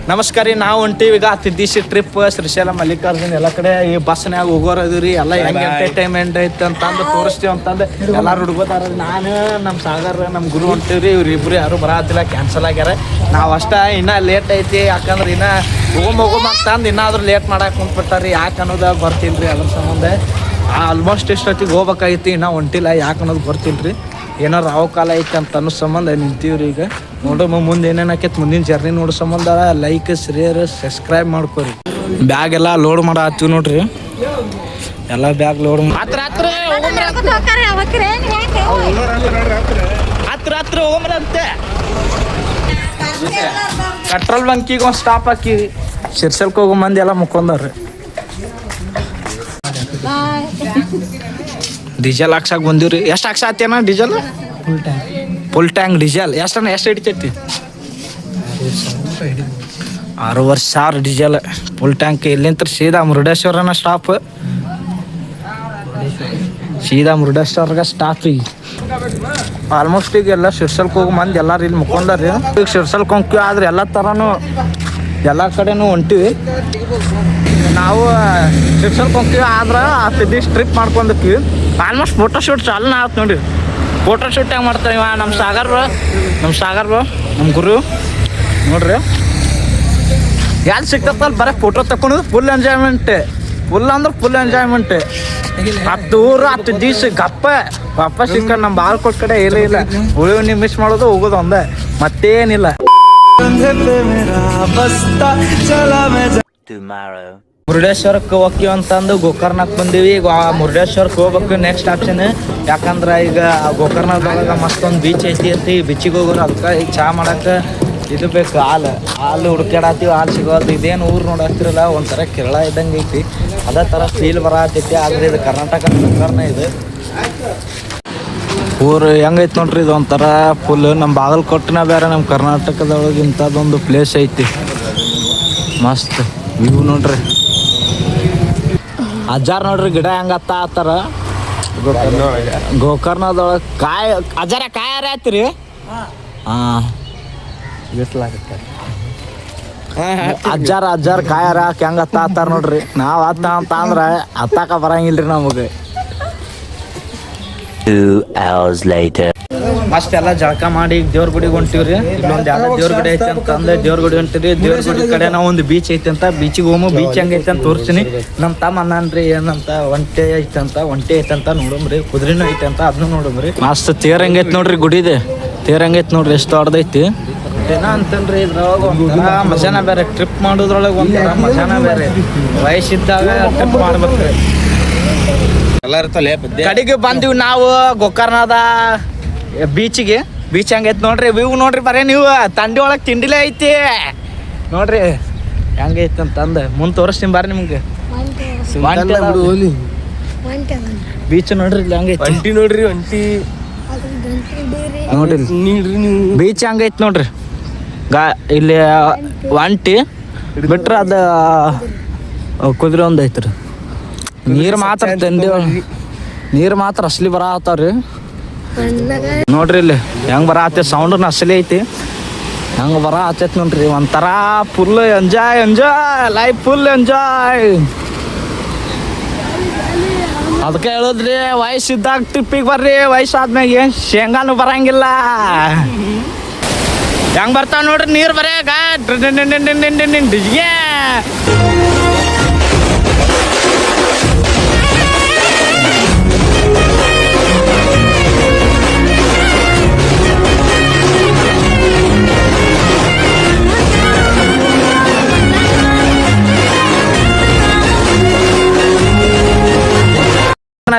ನಮಸ್ಕಾರ ರೀ. ನಾವು ಹೊಂಟೀವಿ ಈಗ ತಿದ್ದಿಸಿ ಟ್ರಿಪ್ ಶ್ರೀಶೈಲ ಮಲ್ಲಿಕಾರ್ಜುನ್ ಎಲ್ಲ ಕಡೆ ಈ ಬಸ್ನ್ಯಾಗ ಹೋಗೋರು ಅದೀವಿ. ಎಲ್ಲ ಹೆಂಗೆ ಎಂಟರ್ಟೈನ್ಮೆಂಟ್ ಐತೆ ಅಂತಂದು ತೋರಿಸ್ತೀವಿ ಅಂತಂದು ಎಲ್ಲರೂ ಹುಡುಗೋತಾರ. ನಾನು ನಮ್ಮ ಸಾಗರ್ ನಮ್ಮ ಗುರು ಹೊಂಟೀವಿ ರೀ. ಇವ್ರಿಬ್ರು ಯಾರು ಬರತ್ತಿಲ್ಲ, ಕ್ಯಾನ್ಸಲ್ ಆಗ್ಯಾರ. ನಾವು ಅಷ್ಟೇ ಇನ್ನೂ ಲೇಟ್ ಐತಿ, ಯಾಕಂದ್ರೆ ಇನ್ನೂ ಹೋಗಮ್ ಅಂತಂದು ಇನ್ನಾದ್ರೂ ಲೇಟ್ ಮಾಡಕ್ಕೆ ಕುಂತ್ಬಿಟ್ಟಾರಿ. ಯಾಕೆ ಅನ್ನೋದು ಬರ್ತಿಲ್ಲ ರೀ. ಅದ್ರ ಸಂಬಂಧ ಆಲ್ಮೋಸ್ಟ್ ಇಷ್ಟೊತ್ತಿಗೆ ಹೋಗ್ಬೇಕಾಗಿತ್ತು, ಇನ್ನೂ ಹೊಂಟಿಲ್ಲ. ಯಾಕೆ ಅನ್ನೋದು ಬರ್ತಿಲ್ಲ ರೀ. ಏನೋ ರಾವ್ ಕಾಲ ಐತೆ ಅಂತ ಅನ್ನೋ ಸಂಬಂಧ ನಿಂತೀವ್ರಿ. ಈಗ ನೋಡ್ರಿ ಮುಂದೆ ಏನೇನು ಆಕೈತೆ, ಮುಂದಿನ ಜರ್ನಿ ನೋಡೋ ಸಂಬಂಧ ಲೈಕ್ ಶೇರ್ ಸಬ್ಸ್ಕ್ರೈಬ್ ಮಾಡ್ಕೊರಿ. ಬ್ಯಾಗ್ ಎಲ್ಲ ಲೋಡ್ ಮಾಡೋ ಹತ್ತೀವಿ ನೋಡ್ರಿ. ಎಲ್ಲ ಬ್ಯಾಗ್ ಲೋಡ್ ಹತ್ರ ಹೋಗ್ಬರಂತೆ. ಪೆಟ್ರೋಲ್ ಬಂಕಿಗೆ ಒಂದು ಸ್ಟಾಪ್ ಹಾಕಿ ಶಿರ್ಸಲ್ಕ್ ಹೋಗೋ ಮಂದಿ ಎಲ್ಲ ಮುಕ್ಕೊಂಡವ್ರಿ. ಡೀಸೆಲ್ ಹಾಕ್ಸಕ್ಕೆ ಬಂದಿವ್ರಿ. ಎಷ್ಟು ಹಾಕ್ಸತ್ತೇನ ಡೀಸೆಲ್? ಫುಲ್ ಟ್ಯಾಂಕ್ ಡೀಸೆಲ್ ಎಷ್ಟು ಹಿಡಿತೈತಿ? 60,000 ಡೀಸೆಲ್ ಫುಲ್ ಟ್ಯಾಂಕ್. ಇಲ್ಲಿಂತ ಸೀದಾ ಮುರುಡೇಶ್ವರನ ಸ್ಟಾಪ್. ಸೀದಾ ಮುರುಡೇಶ್ವರ್ಗೆ ಸ್ಟಾಪ್. ಈಗ ಆಲ್ಮೋಸ್ಟ್ ಈಗ ಎಲ್ಲ ಶಿರ್ಸಲ್ಕ್ ಹೋಗೋ ಮಂದಿ ಎಲ್ಲಾರು ಇಲ್ಲಿ ಮುಕ್ಕೊಂಡಾರಿ. ಈಗ ಶಿರ್ಸಲ್ಕ್ ಹೊಂಕೀವಿ, ಆದ್ರೆ ಎಲ್ಲ ಥರನೂ ಎಲ್ಲ ಕಡೆನೂ ಹೊಂಟಿವಿ. ನಾವು ಶಿರ್ಸಲ್ಕ್ ಹೊಂಕೀವಿ, ಆದ್ರೆ ಆ ಟ್ರಿಪ್ ಮಾಡ್ಕೊಂಡಕ್ಕಿವಿ. ಆಲ್ಮೋಸ್ಟ್ ಫೋಟೋಶೂಟ್ ಚಾಲನ ಆಯ್ತು ನೋಡಿ. ಫೋಟೋಶೂಟ್ ಹೆಂಗೆ ಮಾಡ್ತಾನೆ ನಮ್ಮ ಸಾಗರ್ ನಮ್ಮ ಗುರು ನೋಡ್ರಿ. ಯಾರು ಸಿಕ್ತಲ್ಲ ಬರೀ ಫೋಟೋ ತಗೊಂಡು ಫುಲ್ ಎಂಜಾಯ್ಮೆಂಟ್. Full enjoyment. 10 ಊರು 10 ದಿವ್ಸ ಗಪ್ಪ ವಾಪಸ್ ಸಿಕ್ಕ. ನಮ್ಮ ಬಾಲ್ಕೋಟ್ ಕಡೆ ಏನೂ ಇಲ್ಲ. ಉಳಿವು ನೀವು ಮಿಸ್ ಮಾಡೋದು ಹೋಗೋದು ಒಂದೇ, ಮತ್ತೇನಿಲ್ಲ. ಮುರುಡೇಶ್ವರಕ್ಕೆ ಹೋಗ್ತೀವಿ ಅಂತಂದು ಗೋಕರ್ಣಕ್ಕೆ ಬಂದೀವಿ. ಈಗ ಮುರುಡೇಶ್ವರಕ್ಕೆ ಹೋಗ್ಬೇಕು ನೆಕ್ಸ್ಟ್ ಆಪ್ಷನ್. ಯಾಕಂದ್ರೆ ಈಗ ಗೋಕರ್ಣದೊಳಗೆ ಮತ್ತೊಂದು ಬೀಚ್ ಐತಿ. ಬೀಚಿಗೆ ಹೋಗೋರು. ಅದಕ್ಕೆ ಈಗ ಚಹಾ ಮಾಡಕ್ಕೆ ಇದು ಬೇಕು, ಹಾಲು ಹುಡುಕ್ಯಾಡತ್ತೀವಿ. ಹಾಲು ಸಿಗೋದು. ಇದೇನು ಊರು ನೋಡತ್ತಿರಲ್ಲ, ಒಂಥರ ಕೇರಳ ಇದ್ದಂಗೆ ಐತಿ. ಅದೇ ಥರ ಫೀಲ್ ಬರತೈತಿ. ಆದರೆ ಇದು ಕರ್ನಾಟಕ ಗೋಕರ್ಣ. ಇದು ಊರು ಹೆಂಗೈತಿ ನೋಡ್ರಿ. ಇದು ಒಂಥರ ಫುಲ್ ನಮ್ಮ ಬಾಗಲಕೋಟೆನ ಬೇರೆ, ನಮ್ಮ ಕರ್ನಾಟಕದೊಳಗೆ ಇಂಥದ್ದೊಂದು ಪ್ಲೇಸ್ ಐತಿ. ಮಸ್ತ್ ವ್ಯೂ ನೋಡ್ರಿ. ಅಜ್ಜಾರ್ ನೋಡ್ರಿ ಗಿಡ ಹೆಂಗತ್ತ ಆತರ ಗೋಕರ್ಣದೊಳಗೆ. ಕಾಯಾರ ಆಯ್ತಿರಿ. ಹಾಂ ಬಿಸ್ಲಾಗುತ್ತೆ. ಅಜ್ಜಾರ್ ಕಾಯಾರ ಹೆಂಗತ್ತ ಆತಾರ ನೋಡ್ರಿ. ನಾವು ಅತ್ತ ಅಂತ ಅಂದ್ರೆ ಹತ್ತಾಕ ಬರಂಗಿಲ್ರಿ ನಮಗೆ. 2 hours later. ಮಸ್ತ್ ಎಲ್ಲ ಜಳಕ ಮಾಡಿ ದೇವ್ರ ಗುಡಿಗೆ ಹೊಂಟಿವ್ರಿ. ಇಲ್ಲೊಂದು ಯಾವ್ದೋ ದೇವ್ರ ಗುಡಿ ಐತೆ ಅಂತ ಅಂದ್ರೆ ದೇವ್ರ ಗುಡಿ ಹೊಂಟಿರಿ. ದೇವ್ರ ಗುಡಿ ಕಡೆ ನಾವು ಒಂದು ಬೀಚ್ ಐತೆ ಅಂತ ಬೀಚಿಗೆ ಹೋಗು. ಬೀಚ್ ಹೆಂಗೈತೆ ಅಂತ ತೋರಿಸ್ತೀನಿ. ನಮ್ಮ ತಮ್ಮ ಅನ್ನನ್ರಿ ಏನಂತ ಒಂಟೆ ಐತಂತ ನೋಡಮ್ರಿ. ಕುದುರೆನೂ ಐತೆ ಅಂತ ಅದನ್ನು ನೋಡಮ್ರಿ. ಮಸ್ತ್ ತೇರ್ ಹೆಂಗೈತೆ ನೋಡ್ರಿ. ಗುಡಿದೆ ತೇರ್ ಹೆಂಗೈತೆ ನೋಡ್ರಿ. ಎಷ್ಟು ದೊಡ್ಡದೈತಿ ಏನ ಅಂತನ್ರಿ. ಇದ್ರೊಳಗೆ ಒಂಥರ ಮಜಾನ ಬೇರೆ. ಟ್ರಿಪ್ ಮಾಡೋದ್ರೊಳಗೆ ಒಂಥರ ಮಜಾನ ಬೇರೆ. ವಯಸ್ಸಿದ್ದಾಗ ಟ್ರಿಪ್ ಮಾಡ್ಬೇಕ್ರಿ. ಕಡೆಗೆ ಬಂದಿವಿ ನಾವು ಗೋಕರ್ಣದ ಬೀಚಿಗೆ. ಬೀಚ್ ಹೆಂಗೈತೆ ನೋಡ್ರಿ. ವ್ಯೂ ನೋಡ್ರಿ. ಬರೀ ನೀವು ತಂಡಿ ಒಳಗೆ ತಿಂಡಿಲೇ ಐತಿ ನೋಡ್ರಿ ಹೆಂಗೈತೆ ಅಂತಂದು ಮುಂದೆ ತೋರಿಸ್ತೀನಿ ಬರ್ರಿ ನಿಮ್ಗೆ. ಬೀಚ್ ನೋಡ್ರಿ ಇಲ್ಲಿ ಹೆಂಗೈತಿ. ಒಂಟಿ ನೋಡ್ರಿ. ಬೀಚ್ ಹೆಂಗೈತಿ ನೋಡ್ರಿ. ಇಲ್ಲಿ ಒಂಟಿ ಬಿಟ್ರೆ ಅದು ಕುದುರೆ ಒಂದು ಐತ್ರಿ. ನೀರು ಮಾತ್ರ ಅಸಲಿ ಬರತ್ತಾವ್ರಿ ನೋಡ್ರಿ. ಇಲ್ಲಿ ಹೆಂಗೆ ಬರತ್ತೆ ಸೌಂಡ್ ಅಸಲಿ ಐತಿ. ಹೆಂಗೆ ಬರತ್ತೈತಿ ನೋಡ್ರಿ. ಒಂಥರ full enjoy life. Full enjoy. ಅದಕ್ಕೆ ಹೇಳುದ್ರಿ ವಯಸ್ಸಿದ್ದಾಗ ಟ್ರಿಪ್ಪಿಗೆ ಬರ್ರಿ. ವಯಸ್ಸಾದ್ಮ್ಯಾಗ ಏನು ಶೇಂಗಾನು ಬರಂಗಿಲ್ಲ. ಹೆಂಗೆ ಬರ್ತಾವ ನೋಡ್ರಿ ನೀರು ಬರೇ ಡಿಜ್ಗೆ.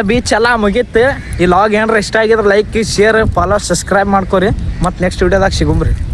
ಬೀಚ್ ಎಲ್ಲ ಮುಗೀತು. ಈ ಲಾಗ್ ಏನಾರ ಇಷ್ಟ ಆಗಿದ್ರೆ ಲೈಕ್ ಶೇರ್ ಫಾಲೋ ಸಬ್ಸ್ಕ್ರೈಬ್ ಮಾಡ್ಕೊರಿ. ಮತ್ತು ನೆಕ್ಸ್ಟ್ ವಿಡಿಯೋದಾಗ ಸಿಗುಮ್ರಿ.